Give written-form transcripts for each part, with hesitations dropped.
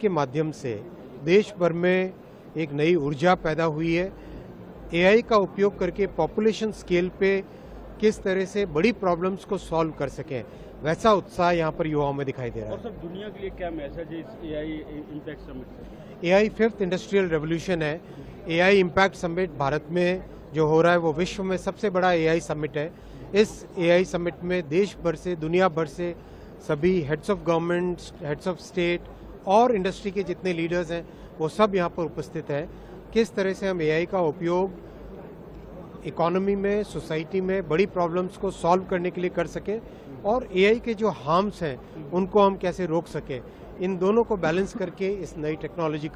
के माध्यम से देश भर में एक नई ऊर्जा पैदा हुई है। एआई का उपयोग करके पॉपुलेशन स्केल पे किस तरह से बड़ी प्रॉब्लम्स को सॉल्व कर सकें, वैसा उत्साह यहाँ पर युवाओं में दिखाई दे रहा है। और सर, दुनिया के लिए क्या मैसेज है इस एआई इम्पैक्ट समिट से? एआई 5th इंडस्ट्रियल रेवोल्यूशन है। एआई इम्पैक्ट समिट भारत में जो हो रहा है वो विश्व में सबसे बड़ा एआई समिट है। इस एआई समिट में देश भर से, दुनिया भर से सभी heads of government, heads of state और इंडस्ट्री के जितने लीडर्स हैं वो सब यहाँ पर उपस्थित है। किस तरह से हम एआई का उपयोग इकोनॉमी में, सोसाइटी में बड़ी प्रॉब्लम्स को सॉल्व करने के लिए कर सकें और एआई के जो हार्म्स हैं उनको हम कैसे रोक सकें, इन दोनों को बैलेंस करके इस नई टेक्नोलॉजी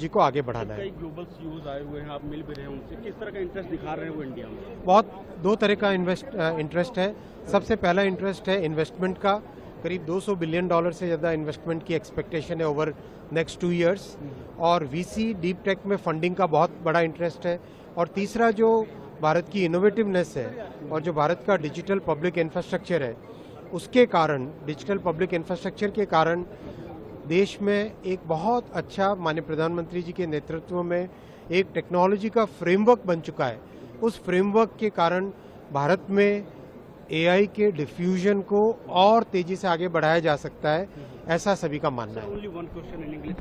को आगे बढ़ाना है। कई ग्लोबल सीईओज आए हुए हैं, आप मिल भी रहे हैं उनसे, किस तरह का इंटरेस्ट दिखा रहे हैं वो इंडिया में? बहुत दो तरह का इंटरेस्ट है। सबसे पहला इंटरेस्ट है इन्वेस्टमेंट का। करीब $200 बिलियन से ज़्यादा इन्वेस्टमेंट की एक्सपेक्टेशन है ओवर नेक्स्ट 2 इयर्स। और वीसी डीप टेक में फंडिंग का बहुत बड़ा इंटरेस्ट है। और तीसरा जो भारत की इनोवेटिवनेस है और जो भारत का डिजिटल पब्लिक इंफ्रास्ट्रक्चर है, उसके कारण, डिजिटल पब्लिक इंफ्रास्ट्रक्चर के कारण देश में एक बहुत अच्छा, माननीय प्रधानमंत्री जी के नेतृत्व में एक टेक्नोलॉजी का फ्रेमवर्क बन चुका है। उस फ्रेमवर्क के कारण भारत में एआई के डिफ्यूजन को और तेजी से आगे बढ़ाया जा सकता है, ऐसा सभी का मानना है। Only one question in English.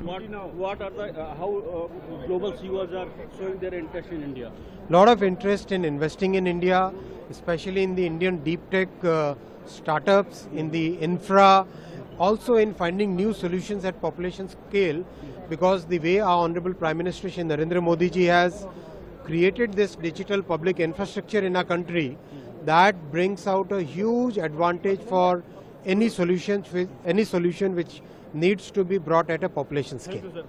What are the how global CEOs are showing their interest in India? Lot of interest in investing in India, especially in the Indian deep tech startups, in the infra, also in finding new solutions at population scale, because the way our Honorable Prime Minister Shri Narendra Modi ji has created this digital public infrastructure in our country, that brings out a huge advantage for any solution which needs to be brought at a population scale. Thank you, sir.